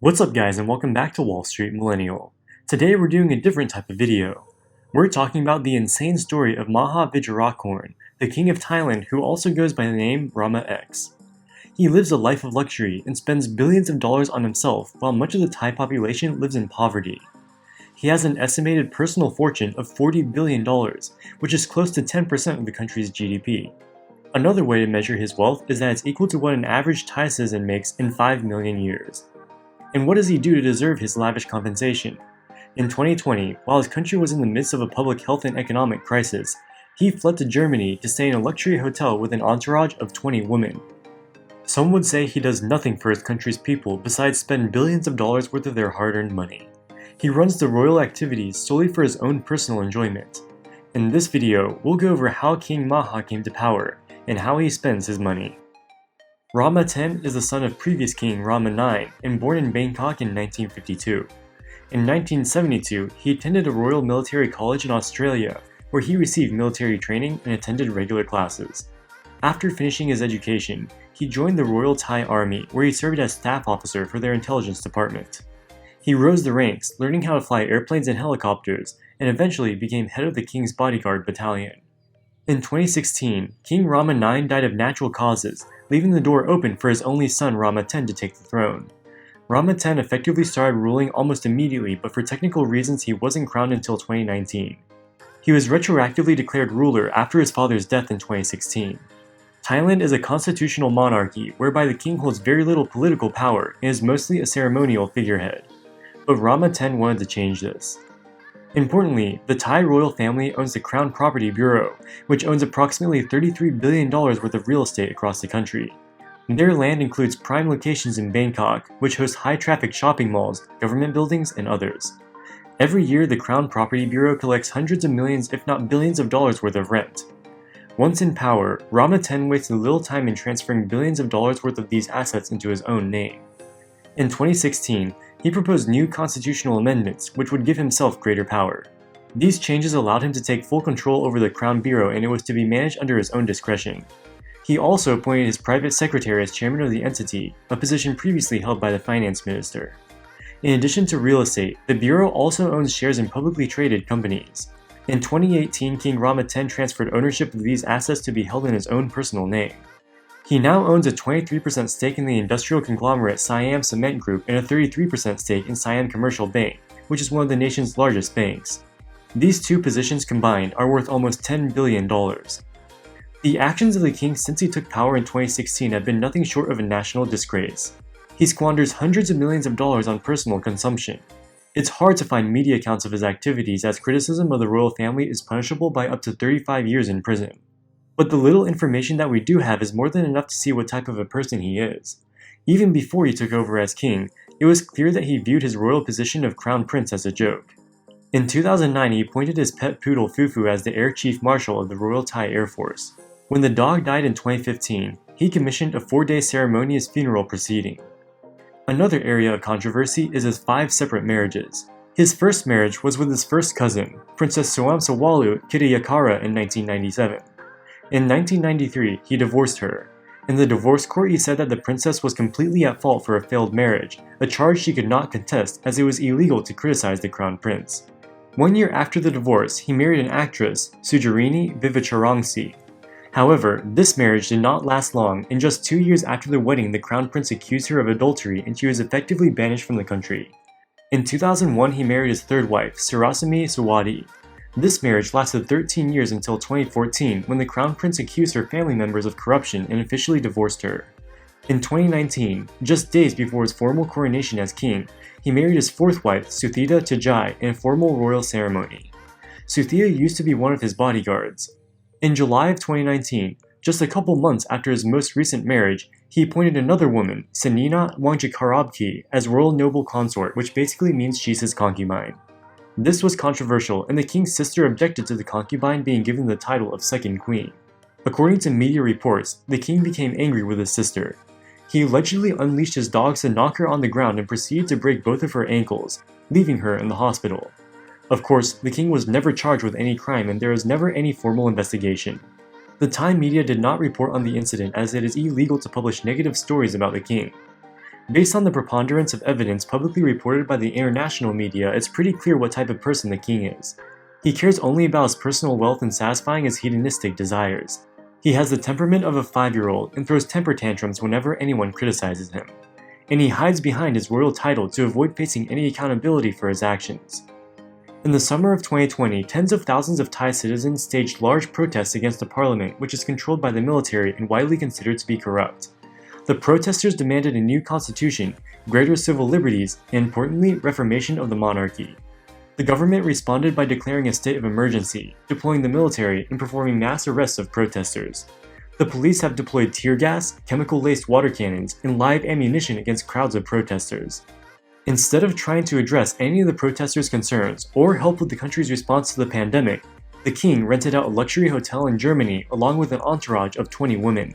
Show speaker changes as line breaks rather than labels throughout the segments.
What's up guys, and welcome back to Wall Street Millennial. Today we're doing a different type of video. We're talking about the insane story of Maha Vajirakorn, the King of Thailand who also goes by the name Rama X. He lives a life of luxury and spends billions of dollars on himself while much of the Thai population lives in poverty. He has an estimated personal fortune of $40 billion, which is close to 10% of the country's GDP. Another way to measure his wealth is that it's equal to what an average Thai citizen makes in 5 million years. And what does he do to deserve his lavish compensation? In 2020, while his country was in the midst of a public health and economic crisis, he fled to Germany to stay in a luxury hotel with an entourage of 20 women. Some would say he does nothing for his country's people besides spend billions of dollars worth of their hard-earned money. He runs the royal activities solely for his own personal enjoyment. In this video, we'll go over how King Maha came to power and how he spends his money. Rama X is the son of previous king Rama IX and born in Bangkok in 1952. In 1972, he attended a Royal Military College in Australia, where he received military training and attended regular classes. After finishing his education, he joined the Royal Thai Army, where he served as staff officer for their intelligence department. He rose the ranks, learning how to fly airplanes and helicopters, and eventually became head of the King's Bodyguard Battalion. In 2016, King Rama IX died of natural causes, leaving the door open for his only son Rama X to take the throne. Rama X effectively started ruling almost immediately, but for technical reasons he wasn't crowned until 2019. He was retroactively declared ruler after his father's death in 2016. Thailand is a constitutional monarchy whereby the king holds very little political power and is mostly a ceremonial figurehead. But Rama X wanted to change this. Importantly, the Thai royal family owns the Crown Property Bureau, which owns approximately $33 billion worth of real estate across the country. Their land includes prime locations in Bangkok, which hosts high-traffic shopping malls, government buildings, and others. Every year, the Crown Property Bureau collects hundreds of millions if not billions of dollars worth of rent. Once in power, Rama X wasted little time in transferring billions of dollars worth of these assets into his own name. In 2016, he proposed new constitutional amendments which would give himself greater power. These changes allowed him to take full control over the Crown Bureau, and it was to be managed under his own discretion. He also appointed his private secretary as chairman of the entity, a position previously held by the finance minister. In addition to real estate, the Bureau also owns shares in publicly traded companies. In 2018, King Rama X transferred ownership of these assets to be held in his own personal name. He now owns a 23% stake in the industrial conglomerate Siam Cement Group and a 33% stake in Siam Commercial Bank, which is one of the nation's largest banks. These two positions combined are worth almost $10 billion. The actions of the king since he took power in 2016 have been nothing short of a national disgrace. He squanders hundreds of millions of dollars on personal consumption. It's hard to find media accounts of his activities, as criticism of the royal family is punishable by up to 35 years in prison. But the little information that we do have is more than enough to see what type of a person he is. Even before he took over as king, it was clear that he viewed his royal position of crown prince as a joke. In 2009, he appointed his pet poodle Fufu as the Air Chief Marshal of the Royal Thai Air Force. When the dog died in 2015, he commissioned a 4-day ceremonious funeral proceeding. Another area of controversy is his 5 separate marriages. His first marriage was with his first cousin, Princess Soamsawalu Kiriyakara in 1997. In 1993, he divorced her. In the divorce court, he said that the princess was completely at fault for a failed marriage, a charge she could not contest as it was illegal to criticize the crown prince. 1 year after the divorce, he married an actress, Sujarini Vivacharangsi. However, this marriage did not last long, and just 2 years after the wedding, the crown prince accused her of adultery and she was effectively banished from the country. In 2001, he married his third wife, Sarasami Sawadi. This marriage lasted 13 years until 2014, when the crown prince accused her family members of corruption and officially divorced her. In 2019, just days before his formal coronation as king, he married his fourth wife, Suthida Tejai, in a formal royal ceremony. Suthida used to be one of his bodyguards. In July of 2019, just a couple months after his most recent marriage, he appointed another woman, Sanina Wangchakarabki, as royal noble consort, which basically means she's his concubine. This was controversial, and the king's sister objected to the concubine being given the title of second queen. According to media reports, the king became angry with his sister. He allegedly unleashed his dogs to knock her on the ground and proceeded to break both of her ankles, leaving her in the hospital. Of course, the king was never charged with any crime and there was never any formal investigation. The Thai media did not report on the incident as it is illegal to publish negative stories about the king. Based on the preponderance of evidence publicly reported by the international media, it's pretty clear what type of person the king is. He cares only about his personal wealth and satisfying his hedonistic desires. He has the temperament of a 5-year-old and throws temper tantrums whenever anyone criticizes him. And he hides behind his royal title to avoid facing any accountability for his actions. In the summer of 2020, tens of thousands of Thai citizens staged large protests against the parliament, which is controlled by the military and widely considered to be corrupt. The protesters demanded a new constitution, greater civil liberties, and importantly, reformation of the monarchy. The government responded by declaring a state of emergency, deploying the military, and performing mass arrests of protesters. The police have deployed tear gas, chemical-laced water cannons, and live ammunition against crowds of protesters. Instead of trying to address any of the protesters' concerns or help with the country's response to the pandemic, the king rented out a luxury hotel in Germany along with an entourage of 20 women.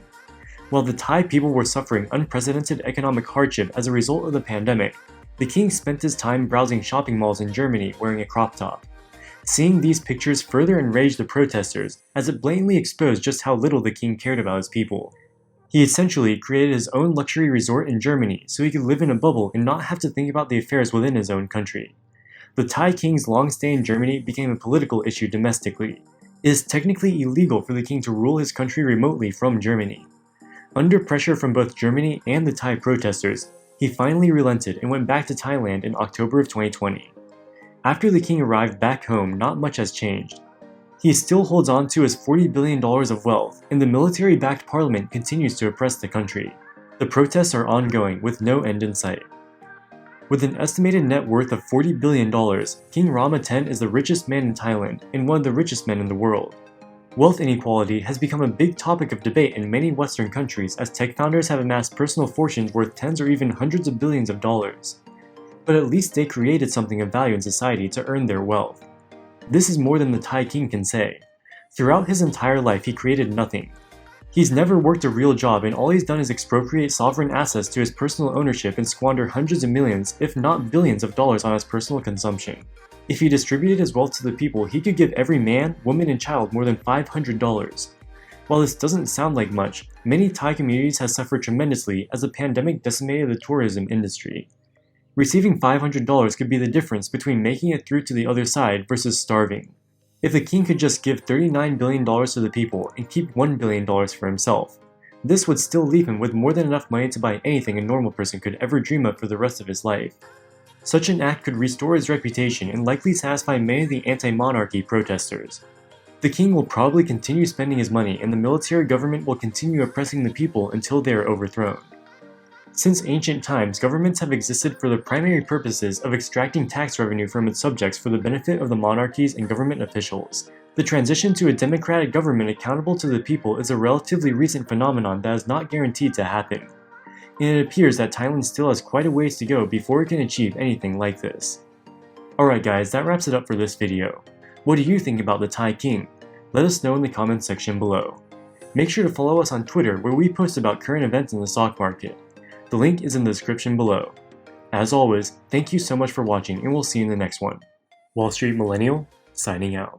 While the Thai people were suffering unprecedented economic hardship as a result of the pandemic, the king spent his time browsing shopping malls in Germany wearing a crop top. Seeing these pictures further enraged the protesters, as it blatantly exposed just how little the king cared about his people. He essentially created his own luxury resort in Germany so he could live in a bubble and not have to think about the affairs within his own country. The Thai king's long stay in Germany became a political issue domestically. It is technically illegal for the king to rule his country remotely from Germany. Under pressure from both Germany and the Thai protesters, he finally relented and went back to Thailand in October of 2020. After the king arrived back home, not much has changed. He still holds on to his $40 billion of wealth, and the military-backed parliament continues to oppress the country. The protests are ongoing, with no end in sight. With an estimated net worth of $40 billion, King Rama X is the richest man in Thailand and one of the richest men in the world. Wealth inequality has become a big topic of debate in many Western countries as tech founders have amassed personal fortunes worth tens or even hundreds of billions of dollars. But at least they created something of value in society to earn their wealth. This is more than the Thai king can say. Throughout his entire life, he created nothing. He's never worked a real job, and all he's done is expropriate sovereign assets to his personal ownership and squander hundreds of millions, if not billions of dollars on his personal consumption. If he distributed his wealth to the people, he could give every man, woman, and child more than $500. While this doesn't sound like much, many Thai communities have suffered tremendously as the pandemic decimated the tourism industry. Receiving $500 could be the difference between making it through to the other side versus starving. If the king could just give $39 billion to the people and keep $1 billion for himself, this would still leave him with more than enough money to buy anything a normal person could ever dream of for the rest of his life. Such an act could restore his reputation and likely satisfy many of the anti-monarchy protesters. The king will probably continue spending his money, and the military government will continue oppressing the people until they are overthrown. Since ancient times, governments have existed for the primary purposes of extracting tax revenue from its subjects for the benefit of the monarchies and government officials. The transition to a democratic government accountable to the people is a relatively recent phenomenon that is not guaranteed to happen. And it appears that Thailand still has quite a ways to go before it can achieve anything like this. Alright guys, that wraps it up for this video. What do you think about the Thai king? Let us know in the comments section below. Make sure to follow us on Twitter where we post about current events in the stock market. The link is in the description below. As always, thank you so much for watching and we'll see you in the next one. Wall Street Millennial, signing out.